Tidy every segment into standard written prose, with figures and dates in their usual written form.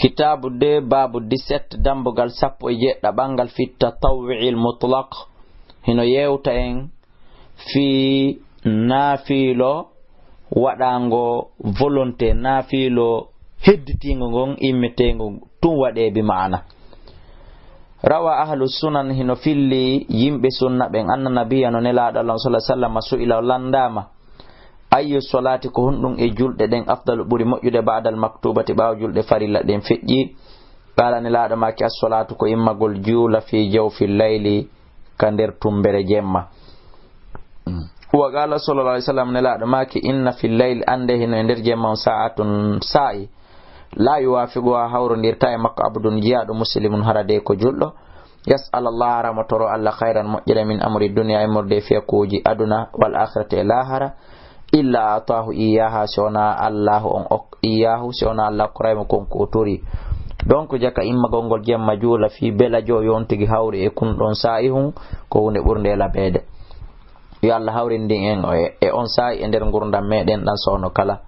kitabu de babu 17 dambugal sappo e jeɗɗaɓal fi tatawwi'il mutlaq hino yewta en fi naafilo waɗango volonté naafilo hedditingo ngon immetengo tun waɗe bi maana. rawa ahlu sunan hino filli yimɓe sunna ɓen anna nabiya no nelaɗo Allah sallallahu alaihi wasallam su'ila landama ayyu salati ko honɗum e julɗe ɗen afdalu ɓuri moƴƴude ba'dal maktubati ɓawo julɗe farilla ɗen feƴƴi. qala nelaɗo maki as-salatu ko immagol juula fi jawfi layli ka nder tumbere jemma. wa qala sallallahu alaihi wasallam nelaɗo maki inna fil layli ande hino e nder jemma on sa'atun sa'i la yuwafiqu hawrondirta e makko abdun jiyaɗo muslimun harade ko julɗo yas'al Allah ramotoro Allah khairan moƴƴere min amri dunya e morde fiyakuji aduna wal akhirati e lahara illa atahu iyaha sona Allah on iyahu sona Allah koraymo konko tori. donc jaka immagol ngol jemma juula fi belajo yontigi hawri e kunɗon sa'ihun ko hunde ɓurde labede yo Allah hawrindi en e on sa'i e nder gurdam meɗen ɗan sowno kala.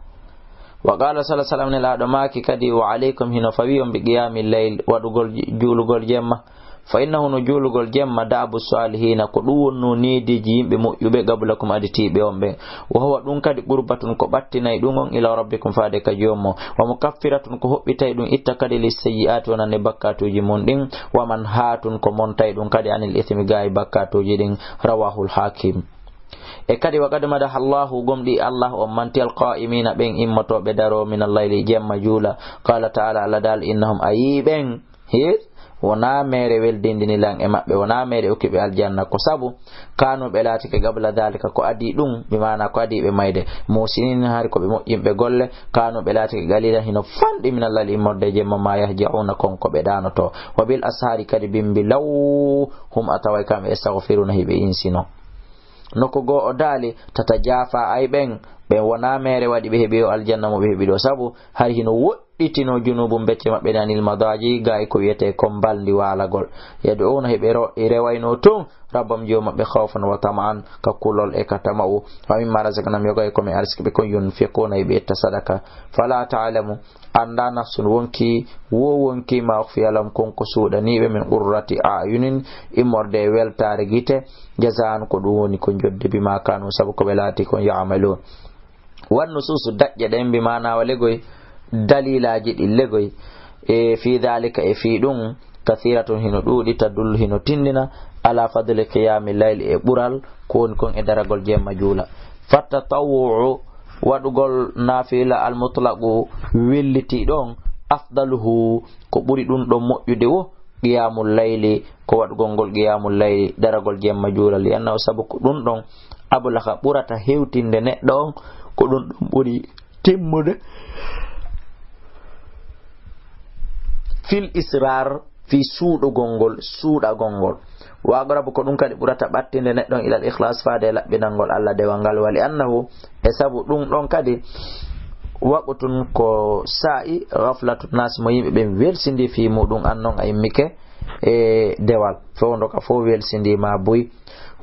wa qala sallallahu alaihi wasallam nelaɗo maki kadi wa alaykum hino fawi on bi qiyamil layl waɗugol juulugol jemma fa innahu no juulugol jemma da'bu salihina ko ɗum wonno nediji yimɓe moƴƴuɓe gablakum aditiɓe on ɓe wa huwa ɗum kadi qurbatun ko ɓattinay ɗum on ila rabbikum faade ka jommo wa mukaffiratun ko hoɓɓitay ɗum itta kadi lissayi'ati wonande bakkatuji mum ɗin wa man hatun ko montay ɗum kadi anil ithmi gayi bakkatuji ɗin rawahul hakim. e kadi wa qad madaha Allahu gomɗi Allah on manti alqa'imina ɓen immotoɓe daro min allayli jemma juula qala ta'ala Allah dal innahum ayiɓen wona mere weldindinilan e maɓɓe wona mere okkiɓe aljanna ko sabu kanuɓe laatike gabla dalika ko adi ɗum bimana ko adi ɓe mayde musinin hari koɓe moƴƴinɓe golle kanuɓe laatike galila hino fanɗi min allal immorde jemma ma yahjauna konko ɓe ɗanoto wa bil ashari kadi bimbi law hum ataway kamɓe estahfiruna hiɓe insino noko go o daali tata jaafa ay ɓen wona mere waɗi ɓe heeɓi o aljanna mo ɓe heeɓi ɗo sabu har hino woɗɗitino junubum becce maɓɓe danil madaji gay ko wiyete kombaldi walagol yedo ona heɓe rewayno tun rabbam jo maɓɓe khawfan wa tama'an ka kulol e ka tama'u fa mimma razaqnahum yoga ko mi arsiɓe kon yunfiquna e ɓe tasadaka fala ta'lamu anda nafsun wonki ma ukhfiya lahum konko suuɗaniɓe min qurrati ayunin immorde weltare gite jazaan ko ɗum woni ko jodde bima kanu sabu ko ɓe laati kon ya'malun. wannu susu daƴƴe ɗen bimana wa legoy dalilaji ɗi legoy e fi dhalika e fi ɗum kathiratun hino ɗuuɗi tadullu hino tindina ala fadli qiyami layli e ɓural ko woni kon e daragol jemma juula. fattatawwu waɗugol nafila almutlaqu welliti ɗon afdaluhu ko ɓuri ɗum ɗon moƴƴude wo qiyamul layli ko waɗugol ngol qiyamul layli daragol jemma juula li annahu sabu ko ɗum ɗon abulaha ɓurata hewtinde neɗɗo on ko ɗum ɗum ɓuri timmude fil israr fi suuɗagol ngol wagorabu ko ɗum kadi ɓurata ɓattinde neɗɗon ilal ikhlas faade laɓɓinalngol Allah dewal ngal wali annahu e sabu ɗum ɗon kadi waqtun ko sa'i ghaflatu nas mo yimɓe ɓen welsindi fi muɗum annon a yimmike e dewal fewndo ka fo welsindi ma boy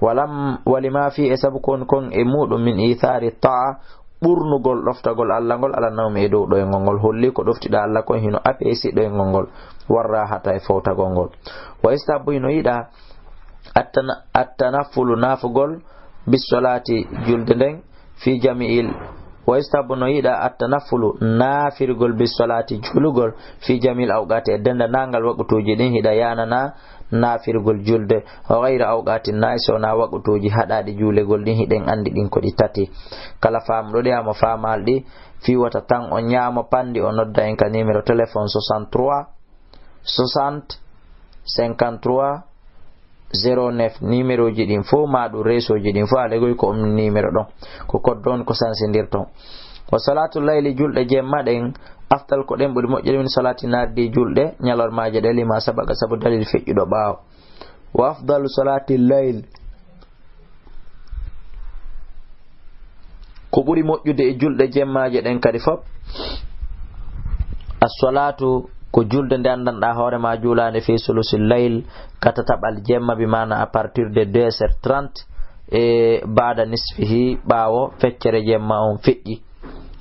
walima fi e sabu kon e muɗum min ithari ta'a ɓurnugol ɗoftagol Allah ngol ala nawmi e dow ɗoyngol ngol holli ko ɗoftiɗa Allah kon hino apesi ɗoyngol ngol warra hata e fawtagol ngol wa istabu hino yiɗa attanafulu nafugol bisolati julde nden fi jami'il wa istabu no yiɗa attanafulu nafirgol bisolati julugol fi jami'il awqati e denda nangal waqutuji ɗin hiɗa yanana nafirgol julde ghayra awqatin naiso na waqutuji haɗaɗi juulegol ɗin hiɗen andi ɗin ko ɗi tati kala famɗo ɗi amo famal ɗi fi wata tan o ñaamo pandi o nodda en ka numéro téléphone 63 60 53 09 numéro ji ɗin fo maɗum resoji ɗin fo alegoy ko numéro ɗon ko code ɗon ko sansidirton. wa salatu layli julɗe jemma ɗen aftal ko ɗen ɓuri moƴƴere min salati nardi julɗe ñalormaje ɗe lima sabaga sabu dalil feƴƴuɗo ɓaawo. wa afdalu salati layl ko ɓuri moƴƴude e julɗe jemmaje ɗen kadi fop as-salatu ko julde nde andanɗa hoorema juulande fi sulusil layl kata taɓal jemma bi mana à partir de 2h30 e bada nisfihi ɓaawo feccere jemma on feƴƴi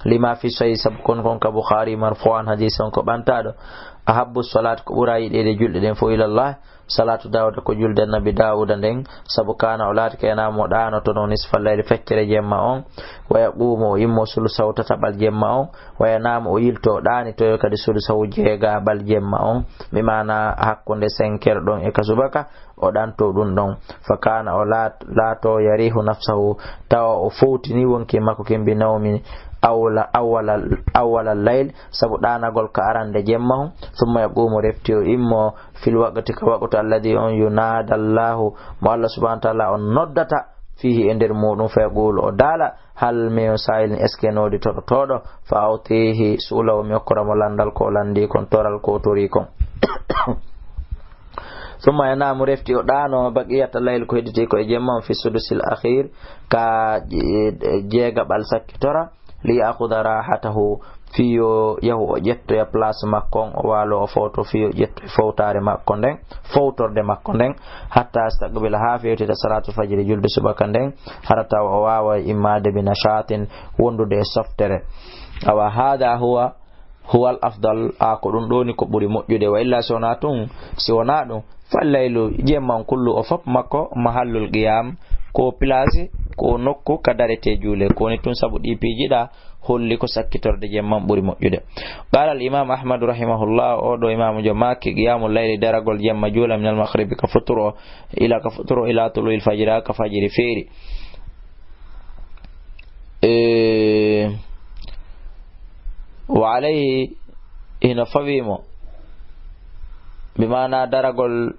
lima fi sahih sabkon kon ka Bukhari marfu'an hadithon ko bantado ahabbu salat ko ɓurayi ɗede julɗe ɗen fo ilallah salatu dawuda ko julde annabi dawuda nden sabu kana o laati kenamo ɗanoto no nisfa layli feccere jemma on waya ɓuumo o immo sulusaw tataɓal jemma on waya namo o yilto ɗanitoyo kadi sulusaw jeegabal jemma on mi mana hakkunde 5 heures ɗon e kasubaka o ɗanto ɗum ɗon fa kana o laato yarihu nafsahu tawa o fowtini wonki makko kimbi nawmi awwala layl sabu ɗanagol ka arande jemma on summa yaqumu refti o immo fil waqti ka waqtu alladhi on yunada Allahu mo Allah subhanahu wa ta'ala on noddata fihi e nder muɗum fa yaqulu o dala hal mi sa'ilin eske nodi toɗo fa awtihi su'ulaw mi okkoramo landal ko landi kon toral ko tori kon ثم ينام رفتي ودانو بقية الليل كو هدتي كو جمع في السدس الأخير كا جيغا بالسكتورا ليأخذ راحته fiyo yahu o jetto ya place makkon o walo o foto fiyo jetto fowtare makkon den fowtorde makkon den hatta astaqbila ha fewtita salatu fajiri julde subaka den harata o wawa immade bi nashatin wondude softere awa hada huwa al afdal ko dum doni ko buri mojjude wa illa sonatun si wona dum fallaylu jemman kullu o fop makko mahallul qiyam ko place ko nokku kadarete jule ko ni tun sabu dipijida holli ko sakkitorde jemman buri mojjude qala al imam ahmad rahimahullah o do imam jamaki qiyamul layli daragol jemma jula min al maghrib ka futuro ila tulul fajr ka fajiri feri wa alayhi ina fawimo bimana daragol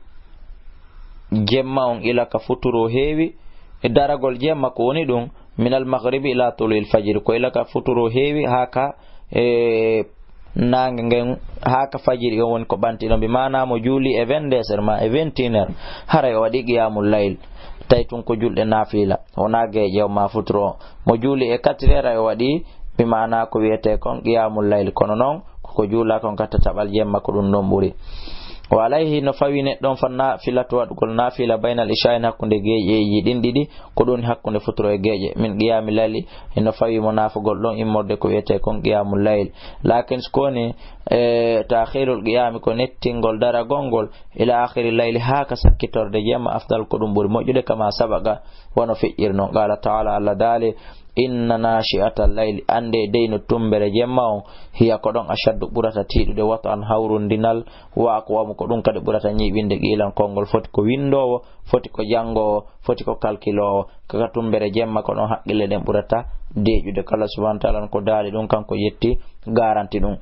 jemma on ila ka futuro heewi e daragol jemma ko woni dum min al maghribi ila tulil fajr ko ila ka futuro heewi haka nange ngen haka fajiri on woni ko bantino bimana mo juli e 22 ma e 21 haray o wadi qiyamul layl taytun ko julde nafila wona geje ma futuro mo juli e 4 o wadi bimana ko wiete kon qiyamul layl kono non ko jula kon katta tabal jemma ko dum non buri wa alayhi no fawine don fanna filatu wadgol nafila bainal isha hakkunde geje din didi ko don hakkunde futuro e geje min qiyamul layl no fawi munafugol don immorde ko wiete kon qiyamul layl lakin skoni ta'khirul qiyam ko nettingol dara gongol ila akhiril layl haka sakkitorde jemma afdal ko dum buri mojude kama sabaga wono fi'irno qala ta'ala alla dali inna nashi'atal layli ande deyno tumbere jemma on hiya ko don ashaddu burata tidude wato an hawrundinal wa ko wamo ko dum kade burata nyibinde gilan kongol foti ko windowo foti ko jango foti ko kalkilowo kaka tumbere jemma ko don haqqile den burata dejude kala subhanahu wa ta'ala ko dali dum kanko yetti garanti dum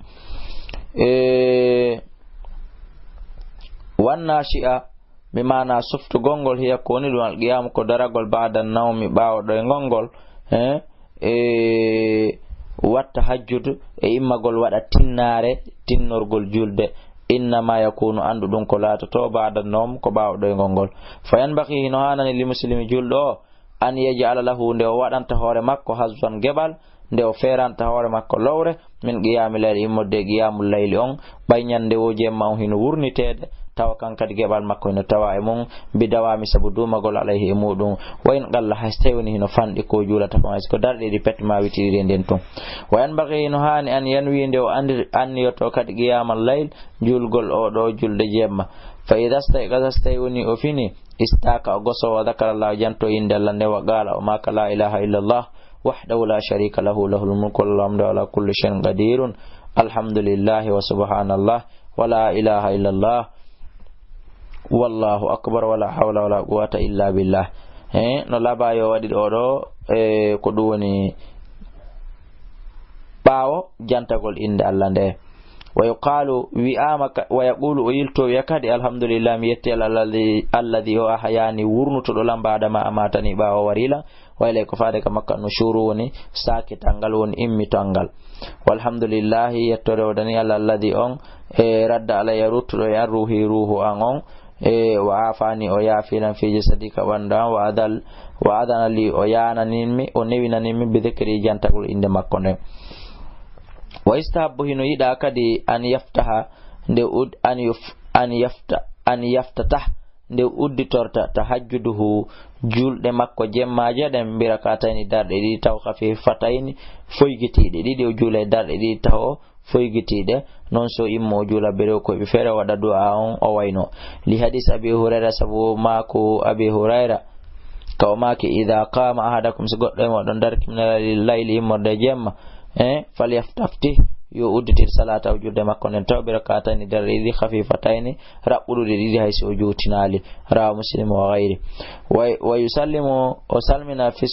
wan nashi'a mi mana softu gongol hiya ko ni dum al qiyam ko daragol ba'da nawmi bawo do gongol watta hajjudu e immagol wada tinnorgol julde inna ma yakunu andu dum ko laato ba'da nom ko bawdo e gongol fayan baqi no hanani li muslimi juldo an yaj'ala lahu nde o wadanta hoore makko hazwan gebal nde o feranta hoore makko lowre min qiyamul layli immode qiyamul layli on baynyande wo jemma on hino wurnitede tawa kankadi gebal makko no tawa e mum bidawami sabu dumagol alayhi e mudum wayin qalla haystawni hino fandi ko julata ko ko darde di pet ma witiri den ton wayan baqi no hani an yanwi nde o andi yoto kadi qiyamal layl julgol o do julde jemma fa idastayuni o fini istaka o goso wa dhakara Allah janto inde Allah ne wa qala o ma la ilaha illa Allah wahdahu la sharika lahu lahul mulku wa lahu ala kulli shay'in qadirun alhamdulillah wa subhanallah wa la ilaha illa Allah wallahu akbar wala hawla wala quwwata illa billah no labayo wadi do ko dum woni bawo jantagol inde Allah nde wa yuqalu wi'amaka wa yaqulu yilto yakadi alhamdulillah mi yetti alladhi wa ahyani wurnuto do lambada ma amatani bawo warila wayle ko faade ka makka no shuru woni saki tangal woni immi tangal walhamdulillah yettore wadani alladhi on radda ala yarutu ya ruhu an on wa afani o yafilan fi jasadika wanda wa adana li o yananimi o newinanimi bi dhikri jantagol inde makko ne wa istahabbu hino yida kadi an yaftaha nde an yaftatah nde udditorta tahajjuduhu julɗe makko jemmaje ɗen mbirakatayni darɗe ɗiɗi taw khafifatayni foygitiɗe ɗiɗi o juula darɗe ɗiɗi taw o foygitiɗe non so immo juula bere ko be fere wada du'a on o wayno li hadis abi hurayra sabu mako abi hurayra kaw maki idha qama ahadakum sigoddo mo don darki min al-layli immorde jemma falyaftafti yo udditir salata o julde makko nen taw birakatani darɗe ɗiɗi khafifatayni rabbudude ɗiɗi haysi o juutinali rawa muslim wa ghayri wa yusallimu o salmina fi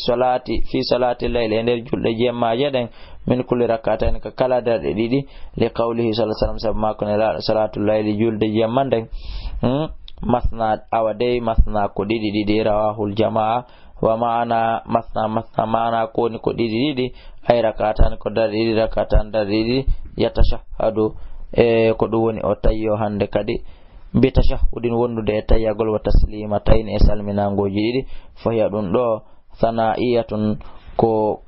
salati layli nder julde jemmaje ɗen min kulli rak'atayn ka kala darɗe ɗiɗi li qawlihi sallallahu alaihi wasallam sabu makko ne salatu layli julde jemma nden masna awadai masna ko ɗiɗi ɗiɗi rawahul jamaa wa ma'ana masna ma'ana ko ni ko ɗiɗi ɗiɗi ay rak'atan ko darɗe ɗiɗi rak'atan darɗe ɗiɗi yatashahhadu ko ɗum woni o tayyo hande kadi bi tashahhudin wondude e tayyagol wa taslimatayn e salminangoji ɗiɗi fahiya ɗum ɗo sana'iyatun ko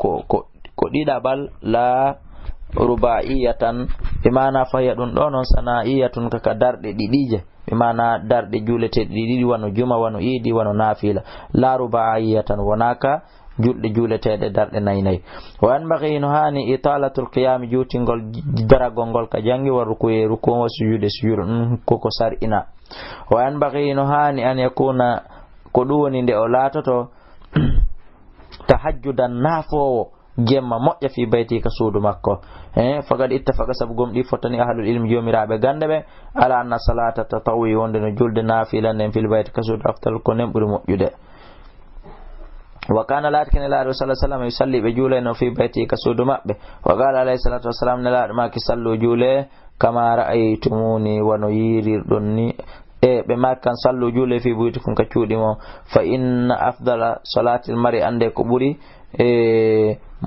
ɗiɗaɓal la rubaiyatan bimana fahiya ɗum ɗo noon sana'iyatun kaka darɗe ɗiɗije bimana darɗe juuleteɗe ɗiɗi wano juma wano iidi wano nafila la rubaiyatan wonaka julɗe juuleteɗe darɗe naynayi wa yanbaghi no hani italatul qiyam juutingol daragol ngol ka jangi wa rukuye ruku wa sujude sujudu koko sar'ina wa yanbaghi no hani an yakuna ko ɗum woni nde o laatoto tahajjudan nafowo jemma moƴƴa fi bayti ka suudu makko fagad ittafaqa sabu gom ɗi fottani ahlul ilmi jomiraɓe gande ɓe ala anna salata tatawwi wonde no julde nafila nden fil bayti ka suudu aftal ko nen ɓuri moƴƴude wa kana laati kene laaɗo sallallahu alaihi wasallam yusalli ɓe juulayno fi bayti ka suudu maɓɓe wa qala alayhi salatu wassalam ne laaɗo maki sallu juule kama ra'aytumuni wano yirirɗon ni ɓe makkan sallu juule fi buyutikum ka cuuɗimo fa inna afdala salatil mari ande ko ɓuri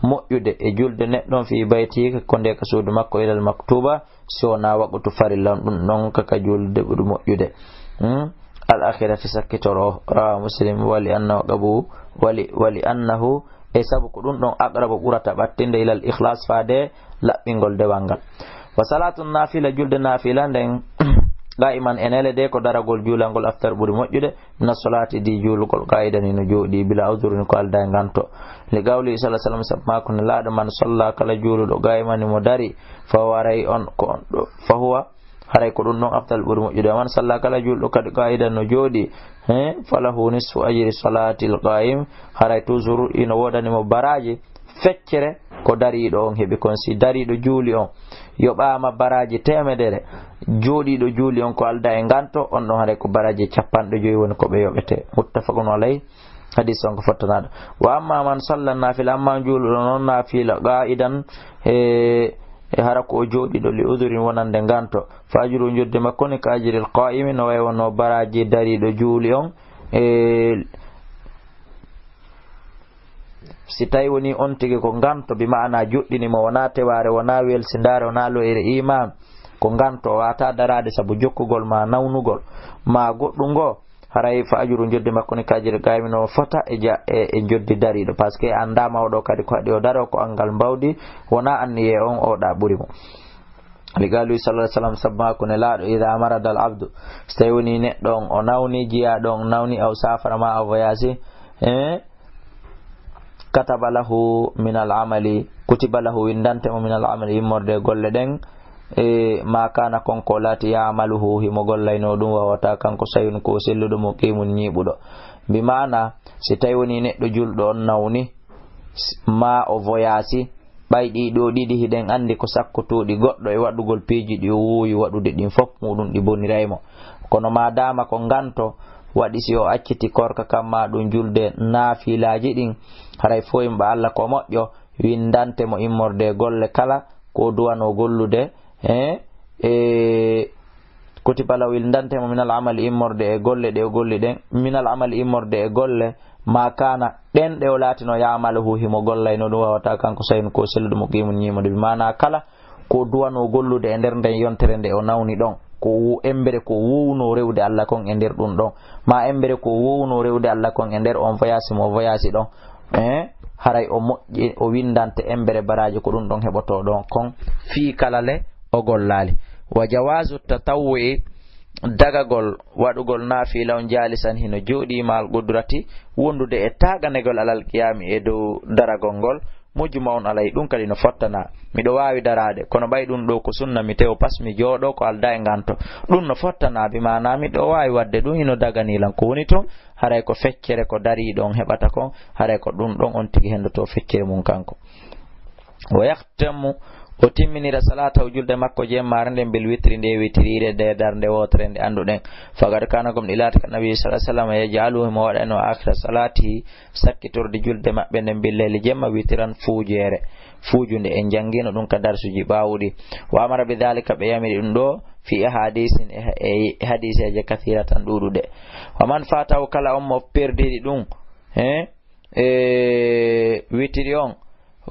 moƴƴude e julde neɗɗon fi bayti ko nde ka suudu makko ilal maktuba so na waqtu farilla ɗum ɗon kaka julde ɓuri moƴƴude al akhirati sakkitoro rawa muslim wali annahu e sabu ko ɗum ɗon aqraba ɓurata ɓattinde ilal ikhlas faade laɓɓingol dewal ngal wa salatu nafila julde nafila nden qa'iman enele de ko daragol juulangol aftar ɓuri moƴƴude na salati di juulugol qaidani no jooɗi bila udhrin ko alda e ganto li gawli sallallahu alaihi wasallam sab makko ne laaɗo man salla kala juuluɗo qaimani mo dari fa waray on ko on ɗo fa huwa haray ko ɗum ɗon aftal ɓuri moƴƴude man salla kala juulɗo kadi qaidan no jooɗi falahu nisfu ajri salati l qaim haray toujours ino wodanimo baraji feccere ko dariɗo on heɓi kon si dariɗo juuli on yoɓama baraji temedere jooɗiɗo juuli on ko alda e ganto on ɗon haray ko baraji 50 woni ko ɓe yoɓete muttafaqun alayhi hadis on ko fottanaɗo wa amma man salla nafila amma juuluɗo noon nafila qa'idan e hara ko o jooɗiɗo li udhurin wonande ganto fa ajru jodde makko ni ka ajril qa'imi no way wonno baraji dariɗo juuli on si tawi woni on tigi ko ganto bi ma'ana juɗɗinimo wona teware wona welsidare wona loyre iman ko ganto wata darade sabu jokkugol ma nawnugol ma goɗɗum ngo haray fa ajuru jodde makko ni kajiri gaymino fota e joddi dariɗo par ce que andama oɗo kadi ko haɗi o daro ko angal mbawdi wona anniye on oɗa ɓuuri mo ligalu sallallahu alaihi wasallam sabma ko ne laaɗo ida maradal abdu so tawi woni neɗɗo on o nawni jiyaɗo on nawni aw safara ma a voyage kataba lahu min al amali kutiba lahu windantemo min al amali immorde golle ɗen ma kana konko laati yamaluhu himo gollayno ɗum wawata kanko sayun ko selluɗo mo qimun ñiɓuɗo bi mana si tawi woni neɗɗo julɗo on nawni ma o voyasi ɓayɗi ɗo ɗiɗi hiɗen andi ko sakkotuɗi goɗɗo e waɗugol piiji ɗi o wuuyi waɗude ɗin fof muɗum ɗi boniraymo kono ma dama ko ganto waɗi si o acciti korka kamma ɗum julde naafilaji ɗin haray fo yimɓe Allah ko moƴƴo windante mo immorde golle kala ko duwano gollude kutiba lahu windante mo minal amali immorde e golle ɗe o golli ɗen minal amali immorde e golle ma kana ɗen ɗe o laatino yamaluhu himo gollayno ɗum wawata kanko sayno ko selluɗo mo qimun ñimude mana kala ko duwano gollude e nder nden yontere nde o nawni ɗon ko embere ko wowno rewde Allah kon e nder ɗum ɗon ma embere ko wowno rewde Allah kon e nder on voyage mo voyage ɗon haray o moƴƴi o windante embere baraji ko ɗum ɗon heɓoto ɗon kon fi kala le o gollali wa jawazu tatawwi dagagol waɗugol naafila on jalisan hino jooɗi mal qudrati wondude e taganegol alal qiyami e dow daragol ngol mujuma on alay ɗum kadi no fottana miɗo wawi darade kono ɓay ɗum ɗo ko sunna mi tew pas mi jooɗo ko alda e ganto ɗum no fottana bi mana miɗo wawi wadde ɗum hino daganilan ko woni toon haray ko feccere ko dari ɗon heɓata kon haray ko ɗum ɗon on tigi hendoto feccere mum kanko wa yahtamu o timminira salata o julde makko jemmare nden bil witri nde witirire nde darde wotere nde anduɗen fagad kana gom ilata nabi sallallahu alaihi wasallam yajaluhu mo waɗano akhira salati sakkitorde julde mabɓe nden billeli jemma witiran fuujunde en jangino ɗum ka darsuji ɓawuɗi wa amara bi dhalika ɓe yamiri ɗum ɗo fi hadisin e hadiseje kathira tan ɗuɗuɗe wa man fatahu kala on mo perdiri ɗum witiri on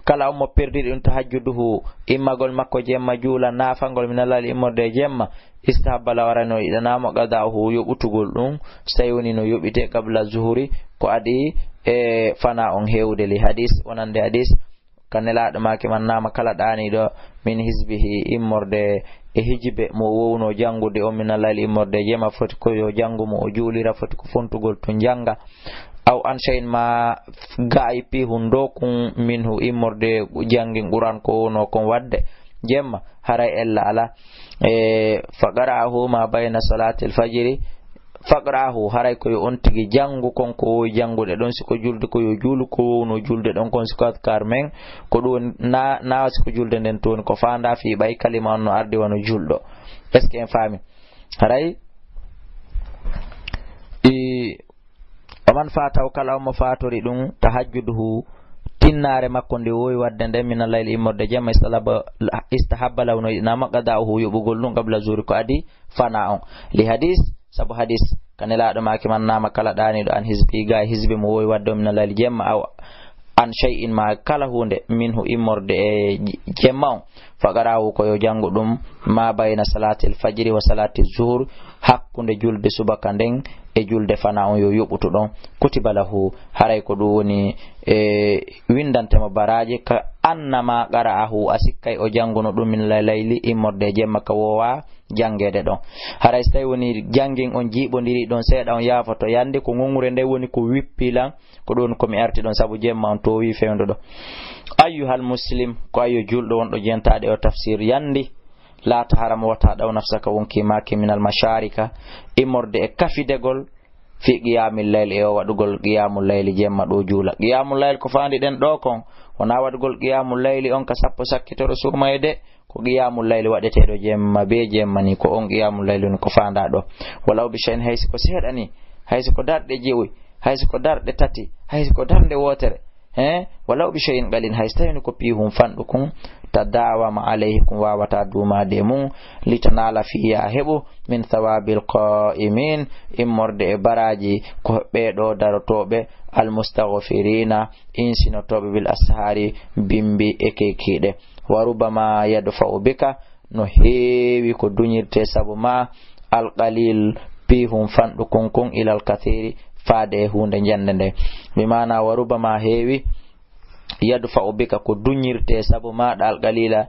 kala on mo perdiɗi ɗum tahajjuduhu immagol makko jemma juula nafangol minalal immorde jemma istahabbala warano iɗanamo qada'uhu yoɓutugol ɗum so tawi woni no yoɓite qabla zuhuri ko adi e fana on hewde li hadis wonande hadis kanelaɗo make man nama kala ɗaniɗo min hisbihi immorde e hijibe mo wowno jangude o minalal immorde jemma foti ko yo jangumo o juulira foti ko fontugol to janga aw an shay'in ma ga'i pi hundo kun minhu immorde jangin quran ko wono kon wadde jemma haray ella ala faqra'ahu ma bayna salati al-fajr faqra'ahu haray ko yo on tigi jangu kon ko jangude don siko julde ko yo julu ko wono julde don kon siko kar men ko ɗum na siko julde nden ton ko fanda fi bay kalima on no ardi wono julɗo est ce que en fami haray man fataw kala o mo fatori ɗum tahajjuduhu tinnare makko nde wowi wadde nde mina layli immorde jemma istahabba lawno nama qada'uhu yoɓugol ɗum qabla zuri ko adi fana on li hadis sabu hadis kanelaɗo make man nama kala ɗaniɗo an hisbi ga hisbi mo wowi wadde o mina layli jemma aw an shay'in ma kala hunde minhu immorde e jemma on faqarahu ko yo jangu ɗum ma bayna salati al-fajr wa salati zuhur hakkunde julde subaka nden e julde fana on yo yoɓutu ɗon kutiba lahu haray ko ɗum woni windantemo baraji ka annama qara'ahu a sikkay o janguno ɗum min layli immorde jemma ka wowa jangede ɗon haray so tawi woni jangin on jiiɓodiri ɗon seeɗa on yaafoto yande ko gongure nde woni ko wippilan ko ɗon komi arti ɗon saabu jemma on to wi fewndo ɗo ayyuhal muslim ko ayyo julɗo wonɗo jentade o tafsir yandi laata haram wata ɗaw nafsaka wonki maki minal masharika immorde e kafidegol fi qiyamil layl e o waɗugol qiyamul layli jemma ɗo juula qiyamul layl ko fandi ɗen ɗo kon wona waɗugol qiyamul layli on ka sappo sakkitoro sumayde ko qiyamul layli waɗeteɗo jemma be jemma ni ko on qiyamul layli ni ko fanda ɗo walaw bi shay'in haysi ko seeɗani haysi ko darɗe jeewi haysi ko darɗe tati haysi ko darde wotere walaw bi shay'in qalin haysi tawini ko pihum fanɗu kun tadawama alayhi kum wawata dumade mum litanala fiya heɓu min thawabil qa'imin immorde e baraji ko ɓeɗo darotoɓe almustaghfirina insinotoɓe bil ashari bimbi e kekiɗe wa rubama yadfa'u bika no heewi ko duñirte sabu ma alqalil pihum fanɗu kun ilal kathiri faade e hunde jande nde bimana wa rubama heewi yadfa'u bika ko duñirte sabu maɗa alqalila